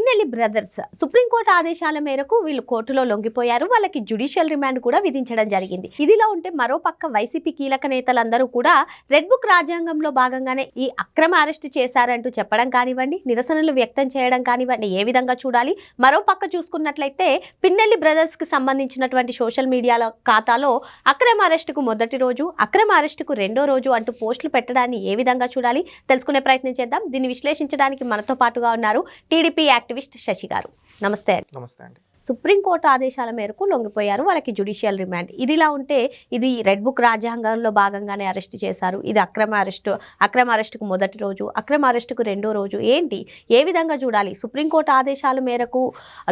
Pinnelli brothers supreme court ఆదేశాల మేరకు వీళ్ళు కోర్టులో లొంగిపోయారు. వాళ్ళకి జ్యుడిషియల్ రిమాండ్ కూడా విధించడం జరిగింది. ఇదిలా ఉంటే మరోపక్క వైసీపీ కీలక నేతలందరూ కూడా రెడ్ బుక్ రాజ్యాంగంలో భాగంగానే ఈ అక్రమ అరెస్ట్ చేశారంటూ చెప్పడం కానివ్వండి, నిరసనలు వ్యక్తం చేయడం కానివ్వండి, ఏ విధంగా చూడాలి? మరోపక్క చూసుకున్నట్లయితే పిన్నెల్లి బ్రదర్స్ కి సంబంధించినటువంటి సోషల్ మీడియాల ఖాతాలో అక్రమ అరెస్టుకు మొదటి రోజు, అక్రమ అరెస్టుకు రెండో రోజు అంటూ పోస్టులు పెట్టడాన్ని ఏ విధంగా చూడాలి తెలుసుకునే ప్రయత్నం చేద్దాం. దీన్ని విశ్లేషించడానికి మనతో పాటుగా ఉన్నారు టీడీపీ యాక్టివిస్ట్ శశి గారు. నమస్తే. నమస్తే అండి. సుప్రీంకోర్టు ఆదేశాల మేరకు లొంగిపోయారు. వాళ్ళకి జ్యుడిషియల్ రిమాండ్. ఇదిలా ఉంటే ఇది రెడ్ బుక్ రాజ్యాంగంలో భాగంగానే అరెస్ట్ చేశారు. ఇది అక్రమ అరెస్టుకు మొదటి రోజు, అక్రమ అరెస్టుకు రెండో రోజు. ఏంటి, ఏ విధంగా చూడాలి? సుప్రీంకోర్టు ఆదేశాల మేరకు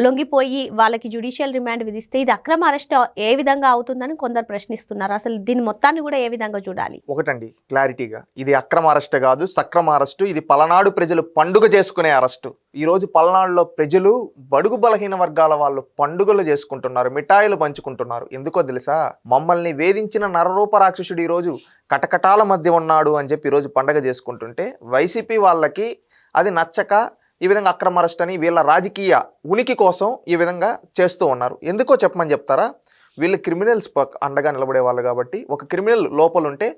లొంగిపోయి వాళ్ళకి జ్యుడిషియల్ రిమాండ్ విధిస్తే ఇది అక్రమ అరెస్ట్ ఏ విధంగా అవుతుందని కొందరు ప్రశ్నిస్తున్నారు. అసలు దీని మొత్తాన్ని కూడా ఏ విధంగా చూడాలి? ఒకటండి, క్లారిటీగా ఇది అక్రమ అరెస్ట్ కాదు, సక్రమ అరెస్టు. ఇది పలనాడు ప్రజలు పండుగ చేసుకునే అరెస్టు. ఈరోజు పలనాడులో ప్రజలు బడుగు బలహీన వర్గాల వాళ్ళు పండుగలు చేసుకుంటున్నారు, మిఠాయిలు పంచుకుంటున్నారు. ఎందుకో తెలుసా? మమ్మల్ని వేధించిన నరరూప రాక్షసుడు ఈరోజు కటకటాల మధ్య ఉన్నాడు అని చెప్పి ఈరోజు పండగ చేసుకుంటుంటే వైసీపీ వాళ్ళకి అది నచ్చక ఈ విధంగా అక్రమ అరెస్ట్ అని వీళ్ళ రాజకీయ ఉనికి కోసం ఈ విధంగా చేస్తూ ఉన్నారు. ఎందుకో చెప్పమని చెప్తారా? వీళ్ళు క్రిమినల్స్ అండగా నిలబడే వాళ్ళు కాబట్టి, ఒక క్రిమినల్ లోపల ఉంటే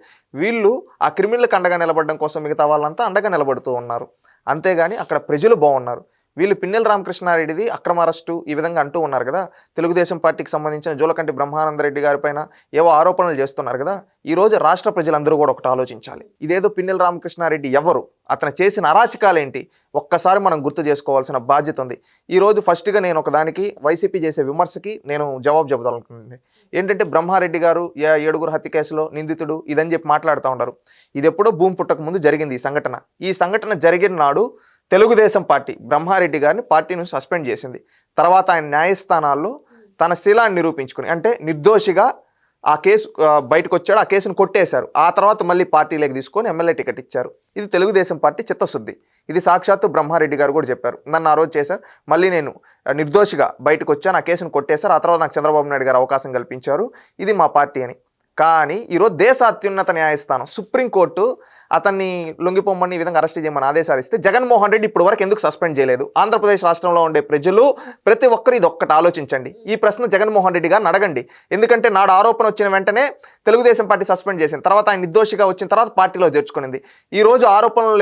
వీళ్ళు ఆ క్రిమినల్కి అండగా నిలబడడం కోసం మిగతా వాళ్ళంతా అండగా నిలబడుతూ ఉన్నారు. అంతేగాని అక్కడ ప్రజలు బాగున్నారు. వీళ్ళు పిన్నెల రామకృష్ణారెడ్డిది అక్రమ అరెస్టు ఈ విధంగా అంటూ ఉన్నారు కదా. తెలుగుదేశం పార్టీకి సంబంధించిన జోలకంటి బ్రహ్మానందరెడ్డి గారి పైన ఏవో ఆరోపణలు చేస్తున్నారు కదా. ఈరోజు రాష్ట్ర ప్రజలందరూ కూడా ఒకటి ఆలోచించాలి. ఇదేదో పిన్నెల రామకృష్ణారెడ్డి ఎవరు, అతను చేసిన అరాచకాలు ఏంటి, ఒక్కసారి మనం గుర్తు చేసుకోవాల్సిన బాధ్యత ఉంది. ఈరోజు ఫస్ట్గా నేను ఒకదానికి వైసీపీ చేసే విమర్శకి నేను జవాబు చెబుతాను. ఏంటంటే బ్రహ్మారెడ్డి గారు 7 హత్య కేసులో నిందితుడు ఇదని చెప్పి మాట్లాడుతూ ఉన్నారు. ఇది ఎప్పుడో భూమి పుట్టక ముందు జరిగింది ఈ సంఘటన. ఈ సంఘటన జరిగిన నాడు తెలుగుదేశం పార్టీ బ్రహ్మారెడ్డి గారిని పార్టీ నుంచి సస్పెండ్ చేసింది. తర్వాత ఆయన న్యాయస్థానాల్లో తన శీలాన్ని నిరూపించుకుని, అంటే నిర్దోషిగా ఆ కేసు బయటకు వచ్చాడు, ఆ కేసును కొట్టేశారు. ఆ తర్వాత మళ్ళీ పార్టీలోకి తీసుకొని ఎమ్మెల్యే టికెట్ ఇచ్చారు. ఇది తెలుగుదేశం పార్టీ చిత్తశుద్ధి. ఇది సాక్షాత్తు బ్రహ్మారెడ్డి గారు కూడా చెప్పారు. నన్ను ఆ రోజు చేశారు, మళ్ళీ నేను నిర్దోషిగా బయటకు వచ్చాను, ఆ కేసును కొట్టేశారు, ఆ తర్వాత నాకు చంద్రబాబు నాయుడు గారు అవకాశం కల్పించారు, ఇది మా పార్టీ అని. కానీ ఈరోజు దేశ అత్యున్నత న్యాయస్థానం సుప్రీంకోర్టు అతన్ని లొంగిపోమ్మని ఈ విధంగా అరెస్ట్ చేయమని ఆదేశాలు ఇస్తే జగన్మోహన్ రెడ్డి ఇప్పుడు వరకు ఎందుకు సస్పెండ్ చేయలేదు? ఆంధ్రప్రదేశ్ రాష్ట్రంలో ఉండే ప్రజలు ప్రతి ఒక్కరు ఇది ఒక్కటి ఆలోచించండి. ఈ ప్రశ్న జగన్మోహన్ రెడ్డి గారిని అడగండి. ఎందుకంటే నాడు ఆరోపణ వచ్చిన వెంటనే తెలుగుదేశం పార్టీ సస్పెండ్ చేసింది. తర్వాత ఆయన నిర్దోషిగా వచ్చిన తర్వాత పార్టీలో చేర్చుకునింది. ఈ రోజు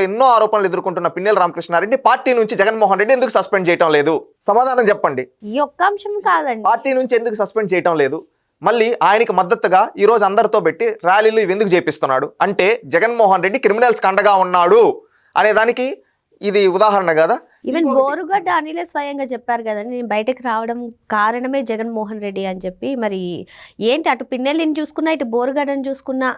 ఎన్నో ఆరోపణలు ఎదుర్కొంటున్న పిన్నెల రామకృష్ణారెడ్డి పార్టీ నుంచి జగన్మోహన్ రెడ్డి ఎందుకు సస్పెండ్ చేయటం లేదు? సమాధానం చెప్పండి. ఈ ఒక్క అంశం కాదండి, పార్టీ నుంచి ఎందుకు సస్పెండ్ చేయటం లేదు? మళ్ళీ ఆయనకి మద్దతుగా ఈరోజు అందరితో పెట్టి ర్యాలీలు ఇవి ఎందుకు చేపిస్తున్నాడు? అంటే జగన్మోహన్ రెడ్డి క్రిమినల్స్కి అండగా ఉన్నాడు అనేదానికి ఇది ఉదాహరణ కదా. ఈవెన్ బోరుగడ్డ అనిలే స్వయంగా చెప్పారు కదా, నేను బయటకు రావడం కారణమే జగన్మోహన్ రెడ్డి అని చెప్పి. మరి ఏంటి, అటు పిన్నెల్లిని చూసుకున్నా ఇటు బోరుగడ్డను చూసుకున్నా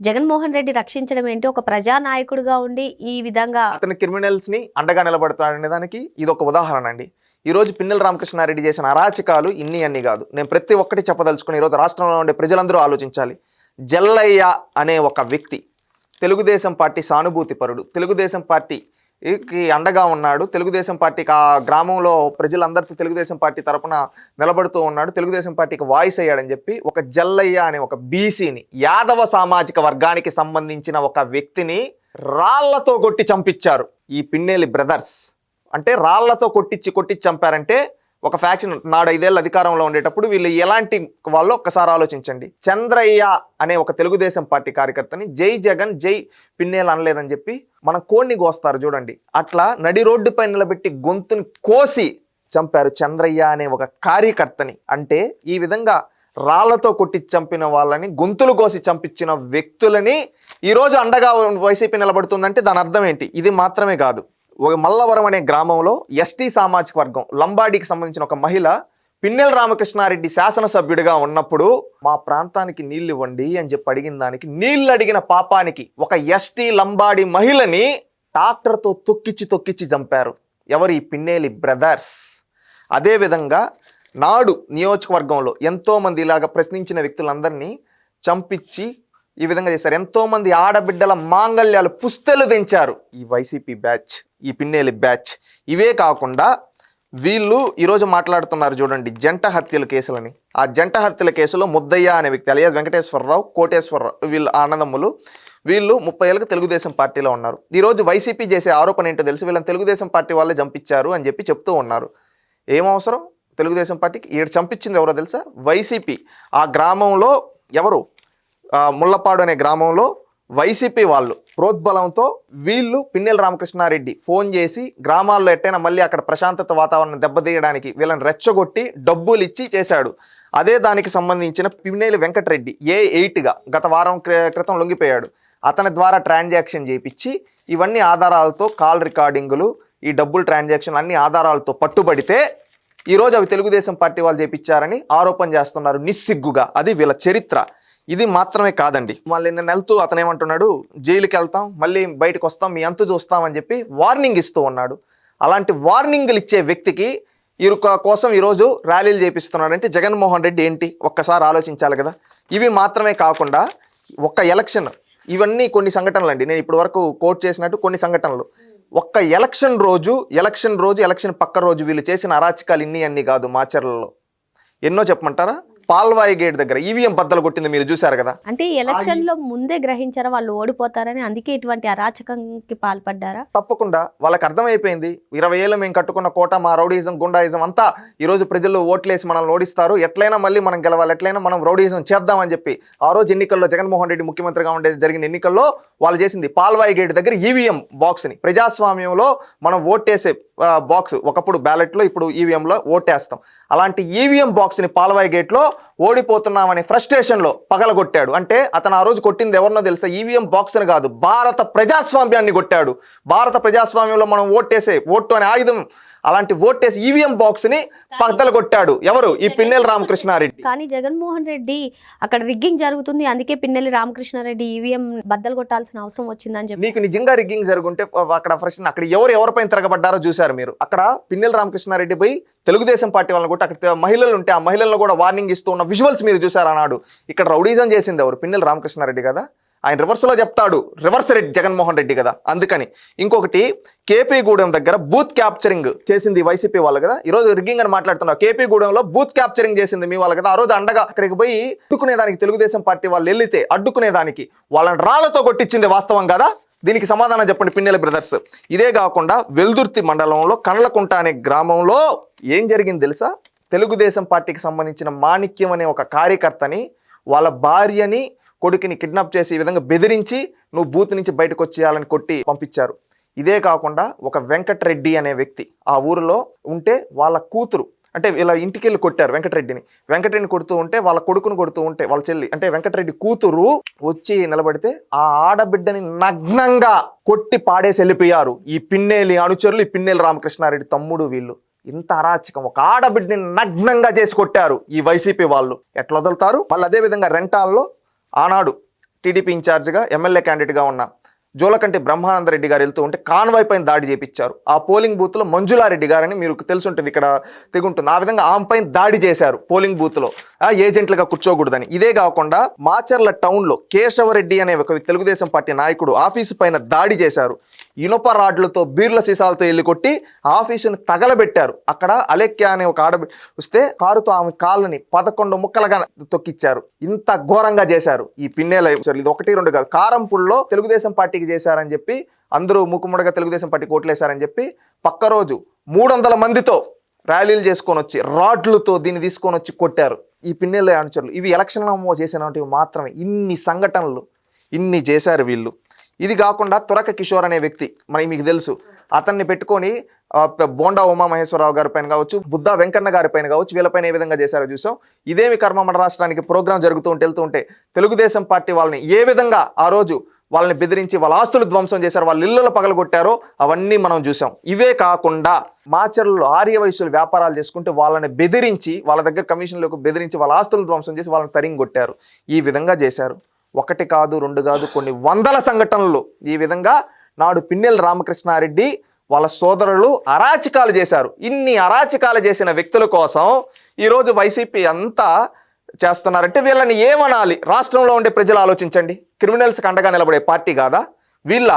జగన్మోహన్ రెడ్డి రక్షించడం ఏంటి? ఒక ప్రజానాయకుడిగా ఉండి ఈ విధంగా అతని క్రిమినల్స్ని అండగా నిలబడతాడనే దానికి ఇది ఒక ఉదాహరణ అండి. ఈరోజు పిన్నెల రామకృష్ణారెడ్డి చేసిన అరాచకాలు అన్ని కాదు. నేను ప్రతి ఒక్కటి చెప్పదలుచుకుని ఈరోజు రాష్ట్రంలో ఉండే ప్రజలందరూ ఆలోచించాలి. జల్లయ్య అనే ఒక వ్యక్తి తెలుగుదేశం పార్టీ సానుభూతి పరుడు, తెలుగుదేశం పార్టీకి అండగా ఉన్నాడు, తెలుగుదేశం పార్టీకి ఆ గ్రామంలో ప్రజలందరితో తెలుగుదేశం పార్టీ తరపున నిలబడుతూ ఉన్నాడు, తెలుగుదేశం పార్టీకి వాయిస్ అయ్యాడని చెప్పి ఒక జల్లయ్య అనే ఒక బీసీని, యాదవ సామాజిక వర్గానికి సంబంధించిన ఒక వ్యక్తిని రాళ్లతో కొట్టి చంపించారు ఈ పిన్నెల్లి బ్రదర్స్. అంటే రాళ్లతో కొట్టించి చంపారంటే ఒక ఫ్యాక్షన్. నాడు 5 ఏళ్ళ అధికారంలో ఉండేటప్పుడు వీళ్ళు ఎలాంటి వాళ్ళు ఒక్కసారి ఆలోచించండి. చంద్రయ్య అనే ఒక తెలుగుదేశం పార్టీ కార్యకర్తని జై జగన్ జై పిన్నెల అనలేదని చెప్పి మనం కోడిని కోస్తారు చూడండి, అట్లా నడి రోడ్డుపై నిలబెట్టి గొంతుని కోసి చంపారు చంద్రయ్య అనే ఒక కార్యకర్తని. అంటే ఈ విధంగా రాళ్లతో కొట్టి చంపిన వాళ్ళని, గొంతులు కోసి చంపించిన వ్యక్తులని ఈరోజు అండగా వైసీపీ నిలబడుతుందంటే దాని అర్థం ఏంటి? ఇది మాత్రమే కాదు. ఒక మల్లవరం అనే గ్రామంలో ఎస్టీ సామాజిక వర్గం లంబాడీకి సంబంధించిన ఒక మహిళ పిన్నెల రామకృష్ణారెడ్డి శాసనసభ్యుడిగా ఉన్నప్పుడు మా ప్రాంతానికి నీళ్ళు ఇవ్వండి అని చెప్పి అడిగిన దానికి, నీళ్ళు అడిగిన పాపానికి ఒక ఎస్టీ లంబాడీ మహిళని ట్రాక్టర్తో తొక్కిచ్చి చంపారు. ఎవరు? ఈ పిన్నెల్లి బ్రదర్స్. అదేవిధంగా నాడు నియోజకవర్గంలో ఎంతోమంది ఇలాగ ప్రశ్నించిన వ్యక్తులందరినీ చంపించి ఈ విధంగా చేశారు. ఎంతోమంది ఆడబిడ్డల మాంగళ్యాలు పుస్తెలు దించారు ఈ వైసీపీ బ్యాచ్, ఈ పిన్నెల్లి బ్యాచ్. ఇవే కాకుండా వీళ్ళు ఈరోజు మాట్లాడుతున్నారు చూడండి జంట హత్యల కేసులని. ఆ జంట హత్యల కేసులో ముద్దయ్య అనే వ్యక్తి అలియాస్ వెంకటేశ్వరరావు, కోటేశ్వరరావు, వీళ్ళు అన్నదమ్ములు. వీళ్ళు 30 ఏళ్ళకి తెలుగుదేశం పార్టీలో ఉన్నారు. ఈరోజు వైసీపీ చేసే ఆరోపణ ఏంటో తెలిసి వీళ్ళని తెలుగుదేశం పార్టీ వాళ్ళే చంపించారు అని చెప్పి చెప్తూ ఉన్నారు. ఏం అవసరం తెలుగుదేశం పార్టీకి? ఈడ చంపించింది ఎవరో తెలుసా? వైసీపీ. ఆ గ్రామంలో ఎవరు, ముళ్ళపాడు అనే గ్రామంలో వైసీపీ వాళ్ళు ప్రోద్బలంతో వీళ్ళు పిన్నెల రామకృష్ణారెడ్డి ఫోన్ చేసి గ్రామాల్లో ఎట్టైనా మళ్ళీ అక్కడ ప్రశాంతత వాతావరణం దెబ్బతీయడానికి వీళ్ళని రెచ్చగొట్టి డబ్బులు ఇచ్చి చేశాడు. అదే దానికి సంబంధించిన పిన్నెల వెంకటరెడ్డి A8గా గత వారం క్రితం లొంగిపోయాడు. అతని ద్వారా ట్రాన్సాక్షన్ చేయించి ఇవన్నీ ఆధారాలతో కాల్ రికార్డింగులు, ఈ డబ్బులు ట్రాన్సాక్షన్ అన్ని ఆధారాలతో పట్టుబడితే ఈరోజు అవి తెలుగుదేశం పార్టీ వాళ్ళు చేయించారని ఆరోపణ చేస్తున్నారు నిస్సిగ్గుగా. అది వీళ్ళ చరిత్ర. ఇది మాత్రమే కాదండి, మళ్ళీ నిన్న వెళ్తూ అతను ఏమంటున్నాడు, జైలుకి వెళ్తాం, మళ్ళీ బయటకు వస్తాం, మీ అంతు చూస్తామని చెప్పి వార్నింగ్ ఇస్తూ ఉన్నాడు. అలాంటి వార్నింగ్లు ఇచ్చే వ్యక్తికి కోసం ఈరోజు ర్యాలీలు చేపిస్తున్నాడంటే జగన్మోహన్ రెడ్డి ఏంటి ఒక్కసారి ఆలోచించాలి కదా. ఇవి మాత్రమే కాకుండా ఒక్క ఎలక్షన్, ఇవన్నీ కొన్ని సంఘటనలు అండి, నేను ఇప్పటి వరకు కోట్ చేసినట్టు కొన్ని సంఘటనలు. ఒక్క ఎలక్షన్ ఎలక్షన్ పక్క రోజు వీళ్ళు చేసిన అరాచకాలు ఇన్ని అన్ని కాదు. మాచర్లలో ఎన్నో చెప్పమంటారా? పాల్వాయి గేట్ దగ్గర ఈవీఎం బద్దలు కొట్టింది మీరు చూశారు కదా. అంటే ఎలక్షన్ లో ముందే గ్రహించారా వాళ్ళు ఓడిపోతారని, అందుకే ఇటువంటి అరాచకంకి పాల్పడ్డారా? తప్పకుండా వాళ్ళకి అర్థమైపోయింది. 20 ఏళ్ళు మేము కట్టుకున్న కోట, మా రౌడీజం గుండాయిజం అంతా ఈరోజు ప్రజలు ఓట్లేసి మనల్ని ఓడిస్తారు, ఎట్లయినా మళ్ళీ మనం గెలవాలి, ఎట్లయినా మనం రౌడీజం చేద్దామని చెప్పి ఆ రోజు ఎన్నికల్లో జగన్మోహన్ రెడ్డి ముఖ్యమంత్రిగా ఉండే జరిగిన ఎన్నికల్లో వాళ్ళు చేసింది పాల్వాయి గేట్ దగ్గర ఈవీఎం బాక్స్ని. ప్రజాస్వామ్యంలో మనం ఓటేసే బాక్స్, ఒకప్పుడు బ్యాలెట్లో, ఇప్పుడు ఈవీఎంలో ఓటేస్తాం. అలాంటి ఈవీఎం బాక్స్ని పాల్వాయి గేట్లో ఓడిపోతున్నామనే ఫ్రస్ట్రేషన్లో పగలగొట్టాడు. అంటే అతను ఆ రోజు కొట్టింది ఎవరినో తెలుసా? ఈవీఎం బాక్స్ని కాదు, భారత ప్రజాస్వామ్యాన్ని కొట్టాడు. భారత ప్రజాస్వామ్యంలో మనం ఓటు అనే ఆయుధం, అలాంటి ఓటేసి ఈవీఎం బాక్స్ని పగలగొట్టాడు ఎవరు? ఈ పిన్నెల రామకృష్ణారెడ్డి. కానీ జగన్మోహన్ రెడ్డి అక్కడ రిగ్గింగ్ జరుగుతుంది, అందుకే పిన్నెల రామకృష్ణారెడ్డి ఈవీఎం బద్దలు కొట్టాల్సిన అవసరం వచ్చిందని చెప్పి. నీకు నిజంగా రిగ్గింగ్ జరుగుంటే అక్కడ ప్రశ్న, అక్కడ ఎవరిపైన తిరగబడ్డారో చూశారు మీరు. అక్కడ పిన్నెల రామకృష్ణారెడ్డి పోయి తెలుగుదేశం పార్టీ వాళ్ళని కూడా, అక్కడ మహిళలు ఉంటే ఆ మహిళలను కూడా వార్నింగ్ ఇస్తూ ఉన్న విజువల్స్ మీరు చూసారు అన్నాడు. ఇక్కడ రౌడీజం చేసింది ఎవరు? పిన్నెల రామకృష్ణారెడ్డి కదా. ఆయన రివర్స్లో చెప్తాడు, రివర్స్ రెడ్డి జగన్మోహన్ రెడ్డి కదా. అందుకని ఇంకొకటి, కేపీ గూడెం దగ్గర బూత్ క్యాప్చరింగ్ చేసింది వైసీపీ వాళ్ళు కదా. ఈరోజు రిగ్గింగ్ అని మాట్లాడుతున్నారు. కేపీ గూడెంలో బూత్ క్యాప్చరింగ్ చేసింది మీ వాళ్ళు కదా. ఆ రోజు అండగా అక్కడికి పోయి అడ్డుకునేదానికి తెలుగుదేశం పార్టీ వాళ్ళు వెళ్తే అడ్డుకునేదానికి వాళ్ళని రాళ్లతో కొట్టించింది వాస్తవం కదా. దీనికి సమాధానం చెప్పండి పిన్నెల బ్రదర్స్. ఇదే కాకుండా వెల్దుర్తి మండలంలో కనలకుంట అనే గ్రామంలో ఏం జరిగింది తెలుసా? తెలుగుదేశం పార్టీకి సంబంధించిన మాణిక్యం అనే ఒక కార్యకర్తని, వాళ్ళ భార్యని, కొడుకుని కిడ్నాప్ చేసి ఈ విధంగా బెదిరించి నువ్వు బూత్ నుంచి బయటకు వచ్చేయాలని కొట్టి పంపించారు. ఇదే కాకుండా ఒక వెంకటరెడ్డి అనే వ్యక్తి ఆ ఊరిలో ఉంటే వాళ్ళ కూతురు, అంటే ఇలా ఇంటికి వెళ్ళి కొట్టారు వెంకటరెడ్డిని కొడుతూ ఉంటే, వాళ్ళ కొడుకును కొడుతూ ఉంటే, వాళ్ళ చెల్లి అంటే వెంకటరెడ్డి కూతురు వచ్చి నిలబడితే ఆ ఆడబిడ్డని నగ్నంగా కొట్టి పాడేసి వెళ్ళిపోయారు ఈ పిన్నెలి అనుచరులు, ఈ పిన్నెల రామకృష్ణారెడ్డి తమ్ముడు. వీళ్ళు ఇంత అరాచకం, ఒక ఆడబిడ్డని నగ్నంగా చేసి కొట్టారు ఈ వైసీపీ వాళ్ళు. ఎట్లా వదులుతారు? వాళ్ళు అదేవిధంగా రెంటాల్లో ఆనాడు టీడీపీ ఇన్ఛార్జిగా ఎమ్మెల్యే క్యాండిడేట్గా ఉన్న జోలకంటి బ్రహ్మానందరెడ్డి గారు వెళ్తూ ఉంటే కాన్వాయ్ పైన దాడి చేపించారు. ఆ పోలింగ్ బూత్లో మంజులారెడ్డి గారని మీరు తెలుసుంటుంది, ఇక్కడ తెగుంటుంది. ఆ విధంగా ఆమె పైన దాడి చేశారు పోలింగ్ బూత్లో, ఏజెంట్లుగా కూర్చోకూడదని. ఇదే కాకుండా మాచర్ల టౌన్లో కేశవరెడ్డి అనే ఒక తెలుగుదేశం పార్టీ నాయకుడు ఆఫీసు పైన దాడి చేశారు. ఇనుప రాడ్లతో, బీర్ల సీసాలతో వెళ్ళి కొట్టి ఆఫీసును తగలబెట్టారు. అక్కడ అలెక్య అనే ఒక ఆడబిడ్డ వస్తే కారుతో ఆమె కాళ్ళని 11 ముక్కలుగా తొక్కిచ్చారు. ఇంత ఘోరంగా చేశారు ఈ పిన్నెల. ఇది 1, 2 కాదు, కారంపూడిలో తెలుగుదేశం పార్టీకి చేశారని చెప్పి అందరూ మూకుమ్మడిగా తెలుగుదేశం పార్టీ ఓట్లేశారని చెప్పి పక్క రోజు 300 మందితో ర్యాలీలు చేసుకొని వచ్చి రాడ్లతో దీన్ని తీసుకొని వచ్చి కొట్టారు ఈ పిన్నెల అనుచరులు. ఇవి ఎలక్షన్లో చేసినవి మాత్రమే. ఇన్ని సంఘటనలు ఇన్ని చేశారు వీళ్ళు. ఇది కాకుండా తురక కిషోర్ అనే వ్యక్తి, మీకు తెలుసు, అతన్ని పెట్టుకొని బోండా ఉమామహేశ్వరరావు గారి పైన కావచ్చు, బుద్ధా వెంకన్న గారి పైన కావచ్చు, వీళ్ళపైన ఏ విధంగా చేశారో చూసాం. ఇదేమి కర్మ మన రాష్ట్రానికి ప్రోగ్రాం జరుగుతూ వెళ్తూ ఉంటే తెలుగుదేశం పార్టీ వాళ్ళని ఏ విధంగా ఆ రోజు వాళ్ళని బెదిరించి వాళ్ళ ఆస్తులు ధ్వంసం చేశారు, వాళ్ళ ఇళ్ళలో పగలగొట్టారో అవన్నీ మనం చూసాం. ఇవే కాకుండా మాచర్లలో ఆర్య వయసులు వ్యాపారాలు చేసుకుంటే వాళ్ళని బెదిరించి, వాళ్ళ దగ్గర కమిషన్లకు బెదిరించి వాళ్ళ ఆస్తులను ధ్వంసం చేసి వాళ్ళని తరింగొట్టారు. ఈ విధంగా చేశారు. 1 కాదు 2 కాదు, కొన్ని వందల సంఘటనలు ఈ విధంగా నాడు పిన్నెల రామకృష్ణారెడ్డి వాళ్ళ సోదరులు అరాచకాలు చేశారు. ఇన్ని అరాచకాలు చేసిన వ్యక్తుల కోసం ఈరోజు వైసీపీ అంతా చేస్తున్నారంటే వీళ్ళని ఏమనాలి? రాష్ట్రంలో ఉండే ప్రజలు ఆలోచించండి. క్రిమినల్స్కి అండగా నిలబడే పార్టీ కాదా వీళ్ళ?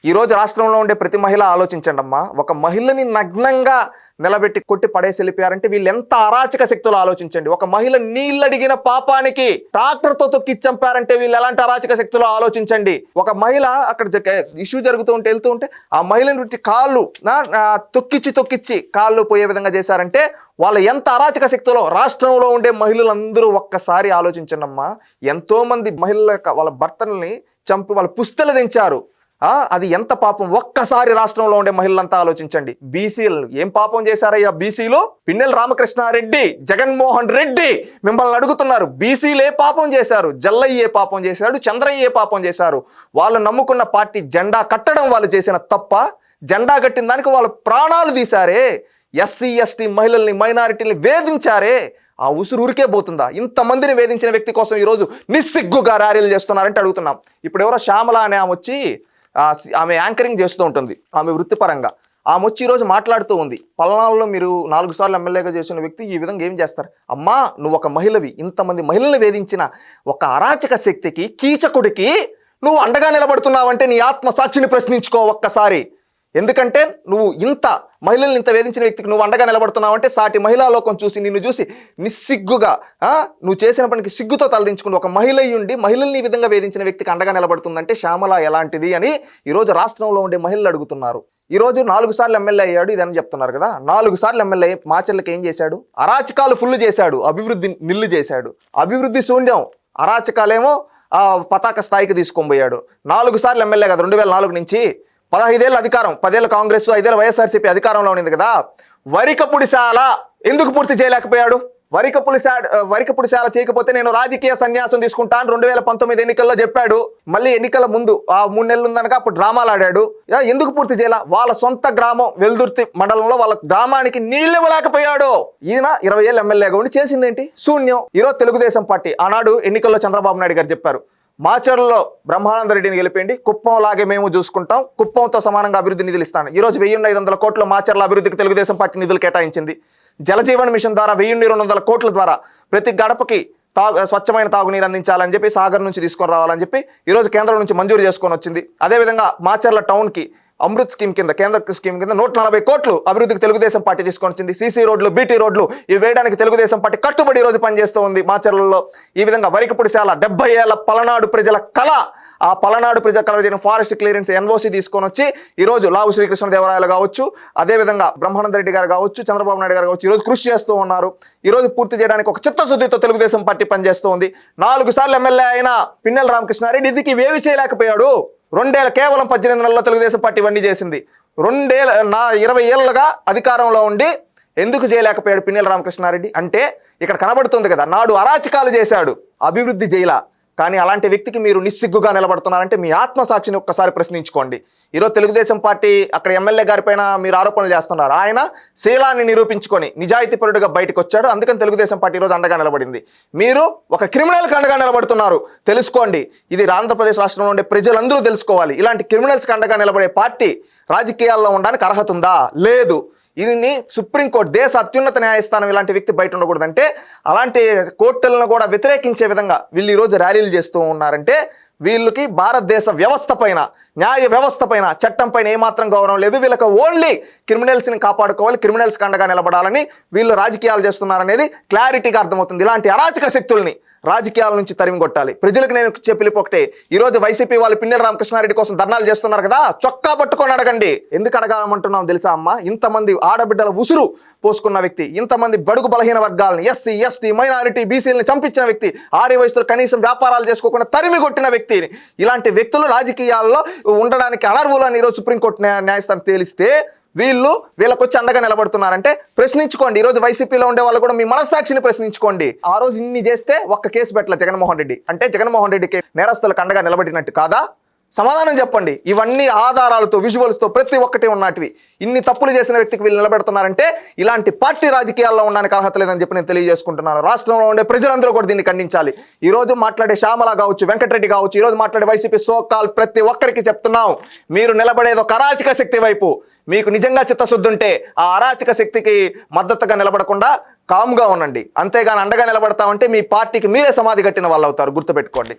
ఈరోజు రాష్ట్రంలో ఉండే ప్రతి మహిళ ఆలోచించండి అమ్మా, ఒక మహిళని నగ్నంగా నిలబెట్టి కొట్టి పడేసి వెళ్ళిపోయారంటే వీళ్ళు ఎంత అరాచక శక్తులు ఆలోచించండి. ఒక మహిళ నీళ్ళడిగిన పాపానికి ట్రాక్టర్తో తొక్కి చంపారంటే వీళ్ళు ఎలాంటి అరాచక శక్తులు ఆలోచించండి. ఒక మహిళ అక్కడ ఇష్యూ జరుగుతూ ఉంటే వెళ్తూ ఉంటే ఆ మహిళని పెట్టి కాళ్ళు తొక్కిచ్చి కాళ్ళు పోయే విధంగా చేశారంటే వాళ్ళు ఎంత అరాచక శక్తులో. రాష్ట్రంలో ఉండే మహిళలందరూ ఒక్కసారి ఆలోచించండి అమ్మా, ఎంతో మంది మహిళల వాళ్ళ భర్తల్ని చంపి వాళ్ళ పుస్తలు దించారు. అది ఎంత పాపం. ఒక్కసారి రాష్ట్రంలో ఉండే మహిళలంతా ఆలోచించండి. బీసీలు ఏం పాపం చేశారయ్యా? బీసీలు పిన్నెల రామకృష్ణారెడ్డి, జగన్మోహన్ రెడ్డి మిమ్మల్ని అడుగుతున్నారు, బీసీలు ఏ పాపం చేశారు? జల్లయ్య ఏ పాపం చేశాడు? చంద్రయ్య ఏ పాపం చేశారు? వాళ్ళు నమ్ముకున్న పార్టీ జెండా కట్టడం వాళ్ళు చేసిన తప్ప? జెండా కట్టిన దానికి వాళ్ళు ప్రాణాలు తీశారే. ఎస్సీ ఎస్టీ మహిళల్ని మైనారిటీని వేధించారే. ఆ ఉసురు ఊరికే పోతుందా? ఇంతమందిని వేధించిన వ్యక్తి కోసం ఈరోజు నిస్సిగ్గుగా ర్యాలీలు చేస్తున్నారంటే అడుగుతున్నాం. ఇప్పుడు ఎవరో శ్యామల అనే ఆమె వచ్చి ఆమె యాంకరింగ్ చేస్తూ ఉంటుంది ఆమె వృత్తిపరంగా. ఆమె వచ్చి ఈరోజు మాట్లాడుతూ ఉంది, పల్నాడులో మీరు 4 సార్లు ఎమ్మెల్యేగా చేసిన వ్యక్తి ఈ విధంగా ఏం చేస్తారు? అమ్మా, నువ్వు ఒక మహిళవి, ఇంతమంది మహిళల్ని వేధించిన ఒక అరాచక శక్తికి, కీచకుడికి నువ్వు అండగా నిలబడుతున్నావంటే నీ ఆత్మసాక్షిని ప్రశ్నించుకో ఒక్కసారి. ఎందుకంటే నువ్వు ఇంత మహిళల్ని ఇంత వేధించిన వ్యక్తికి నువ్వు అండగా నిలబడుతున్నావంటే సాటి మహిళా లోకం చూసి నిన్ను చూసి నిస్సిగ్గుగా నువ్వు చేసిన పనికి సిగ్గుతో తలదించుకుంటూ ఒక మహిళ ఉండి మహిళల్ని ఈ విధంగా వేధించిన వ్యక్తికి అండగా నిలబడుతుందంటే శ్యామల ఎలాంటిది అని ఈరోజు రాష్ట్రంలో ఉండే మహిళలు అడుగుతున్నారు. ఈరోజు 4 సార్లు ఎమ్మెల్యే అయ్యాడు ఇదని చెప్తున్నారు కదా. 4 సార్లు ఎమ్మెల్యే మాచర్లకి ఏం చేశాడు? అరాచకాలు ఫుల్ చేశాడు, అభివృద్ధి నిల్లు చేశాడు. అభివృద్ధి శూన్యం, అరాచకాలేమో పతాక స్థాయికి తీసుకొని పోయాడు. 4 సార్లు ఎమ్మెల్యే కదా 2004 నుంచి. 15 ఏళ్ళ అధికారం, 10 ఏళ్ళ కాంగ్రెస్, 5 ఏళ్ళ వైఎస్ఆర్సీపీ అధికారంలో ఉంది కదా. వరికపుడిశాల ఎందుకు పూర్తి చేయలేకపోయాడు? వరికపుడిశాల చేయకపోతే నేను రాజకీయ సన్యాసం తీసుకుంటాను 2019 ఎన్నికల్లో చెప్పాడు. మళ్ళీ ఎన్నికల ముందు 3 నెలలు ఉందనక అప్పుడు డ్రామాలు ఆడాడు. ఎందుకు పూర్తి చేయాల? వాళ్ళ సొంత గ్రామం వెల్దుర్తి మండలంలో వాళ్ళ గ్రామానికి నీళ్ళు ఇవ్వలేకపోయాడు. ఈయన 20 ఏళ్ళ ఎమ్మెల్యేగా ఉండి చేసిందేంటి? శూన్యం. ఈరోజు తెలుగుదేశం పార్టీ ఆనాడు ఎన్నికల్లో చంద్రబాబు నాయుడు గారు చెప్పారు, మాచర్లలో బ్రహ్మానంద రెడ్డిని గెలిపేయండి, కుప్పం లాగే మేము చూసుకుంటాం, కుప్పంతో సమానంగా అభివృద్ధి నిధులు ఇస్తాను. ఈరోజు 1500 కోట్ల మాచర్ల అభివృద్ధికి తెలుగుదేశం పార్టీ నిధులు కేటాయించింది. జలజీవన్ మిషన్ ద్వారా 1200 కోట్ల ద్వారా ప్రతి గడపకి స్వచ్ఛమైన తాగునీరు అందించాలని చెప్పి సాగర్ నుంచి తీసుకొని రావాలని చెప్పి ఈరోజు కేంద్రం నుంచి మంజూరు చేసుకొని వచ్చింది. అదేవిధంగా మాచర్ల టౌన్కి అమృత్ స్కీమ్ కింద, కేంద్ర స్కీమ్ కింద 140 కోట్లు అభివృద్ధికి తెలుగుదేశం పార్టీ తీసుకొని వచ్చింది. సీసీ రోడ్లు, బీటీ రోడ్లు ఇవి వేయడానికి తెలుగుదేశం పార్టీ కట్టుబడి ఈరోజు పనిచేస్తూ ఉంది మాచర్లలో. ఈ విధంగా వరికపుడిశాల 70 ఏళ్ల పలనాడు ప్రజల కళ, ఆ పలనాడు ప్రజల కళ చేయడం ఫారెస్ట్ క్లియరెన్స్ ఎన్ఓసి తీసుకొని వచ్చి ఈరోజు లావు శ్రీకృష్ణదేవరాయలు కావచ్చు, అదేవిధంగా బ్రహ్మానంద రెడ్డి గారు కావచ్చు, చంద్రబాబు నాయుడు గారు కావచ్చు ఈరోజు కృషి చేస్తూ ఉన్నారు. ఈరోజు పూర్తి చేయడానికి ఒక చిత్తశుద్ధితో తెలుగుదేశం పార్టీ పనిచేస్తూ ఉంది. 4 సార్లు ఎమ్మెల్యే అయిన పిన్నెల రామకృష్ణారెడ్డి ఇదికి ఇవేవి చేయలేకపోయాడు. 2 ఏళ్ళ కేవలం 18 నెలల్లో తెలుగుదేశం పార్టీ ఇవన్నీ చేసింది. 20 ఏళ్ళగా అధికారంలో ఉండి ఎందుకు చేయలేకపోయాడు పిన్నెల రామకృష్ణారెడ్డి అంటే ఇక్కడ కనబడుతుంది కదా. నాడు అరాచకాలు చేశాడు, అభివృద్ధి చేయలా. కానీ అలాంటి వ్యక్తికి మీరు నిస్సిగ్గుగా నిలబడుతున్నారంటే మీ ఆత్మసాక్షిని ఒక్కసారి ప్రశ్నించుకోండి. ఈరోజు తెలుగుదేశం పార్టీ అక్కడ ఎమ్మెల్యే గారి పైన మీరు ఆరోపణలు చేస్తున్నారు. ఆయన శీలాన్ని నిరూపించుకొని నిజాయితీపరుడుగా బయటకు వచ్చాడు. అందుకని తెలుగుదేశం పార్టీ ఈరోజు అండగా నిలబడింది. మీరు ఒక క్రిమినల్కి అండగా నిలబడుతున్నారు. తెలుసుకోండి, ఇది ఆంధ్రప్రదేశ్ రాష్ట్రంలో ఉండే ప్రజలందరూ తెలుసుకోవాలి. ఇలాంటి క్రిమినల్స్కి అండగా నిలబడే పార్టీ రాజకీయాల్లో ఉండడానికి అర్హత ఉందా? లేదు. ఇది సుప్రీంకోర్టు, దేశ అత్యున్నత న్యాయస్థానం ఇలాంటి వ్యక్తి బయట ఉండకూడదంటే అలాంటి కోర్టులను కూడా వ్యతిరేకించే విధంగా వీళ్ళు ఈరోజు ర్యాలీలు చేస్తూ ఉన్నారంటే వీళ్ళకి భారతదేశ వ్యవస్థ పైన, న్యాయ వ్యవస్థ పైన, చట్టం పైన ఏమాత్రం గౌరవం లేదు. వీళ్ళకి ఓన్లీ క్రిమినల్స్ని కాపాడుకోవాలి, క్రిమినల్స్కి అండగా నిలబడాలని వీళ్ళు రాజకీయాలు చేస్తున్నారనేది క్లారిటీగా అర్థమవుతుంది. ఇలాంటి అరాచక శక్తుల్ని రాజకీయాల నుంచి తరిమి కొట్టాలి. ప్రజలకు నేను పిలుపు ఒకటే, ఈరోజు వైసీపీ వాళ్ళు పిన్నెల రామకృష్ణారెడ్డి కోసం ధర్నాలు చేస్తున్నారు కదా, చొక్కా పట్టుకొని అడగండి. ఎందుకు అడగాలమంటున్నాం తెలుసా అమ్మ? ఇంతమంది ఆడబిడ్డల ఉసురు పోసుకున్న వ్యక్తి, ఇంతమంది బడుగు బలహీన వర్గాలని, ఎస్సీ ఎస్టీ మైనారిటీ బీసీలని చంపించిన వ్యక్తి, 6 వయసులో కనీసం వ్యాపారాలు చేసుకోకుండా తరిమి కొట్టిన వ్యక్తి. ఇలాంటి వ్యక్తులు రాజకీయాల్లో ఉండడానికి అనర్హులని ఈరోజు సుప్రీంకోర్టు న్యాయస్థానం తేలిస్తే వీళ్ళకి వచ్చి అండగా నిలబడుతున్నారంటే ప్రశ్నించుకోండి. ఈరోజు వైసీపీలో ఉండే వాళ్ళు కూడా మీ మనస్సాక్షిని ప్రశ్నించుకోండి. ఆ రోజు ఇన్ని చేస్తే ఒక్క కేసు పెట్టలే జగన్మోహన్ రెడ్డి అంటే జగన్మోహన్ రెడ్డికి నేరస్తులకు అండగా నిలబడినట్టు కాదా? సమాధానం చెప్పండి. ఇవన్నీ ఆధారాలతో, విజువల్స్తో ప్రతి ఒక్కటి ఉన్నటివి. ఇన్ని తప్పులు చేసిన వ్యక్తికి వీళ్ళు నిలబెడుతున్నారంటే ఇలాంటి పార్టీ రాజకీయాల్లో ఉండడానికి అర్హత లేదని చెప్పి నేను తెలియజేసుకుంటున్నాను. రాష్ట్రంలో ఉండే ప్రజలందరూ కూడా దీన్ని ఖండించాలి. ఈరోజు మాట్లాడే శ్యామల కావచ్చు, వెంకటరెడ్డి కావచ్చు, ఈరోజు మాట్లాడే వైసీపీ సోకాల్ ప్రతి ఒక్కరికి చెప్తున్నాం, మీరు నిలబడేది ఒక అరాచక శక్తి వైపు. మీకు నిజంగా చిత్తశుద్ధి ఉంటే ఆ అరాచక శక్తికి మద్దతుగా నిలబడకుండా కామ్గా ఉండండి. అంతేగాని అండగా నిలబడతామంటే మీ పార్టీకి మీరే సమాధి కట్టిన వాళ్ళు అవుతారు. గుర్తుపెట్టుకోండి.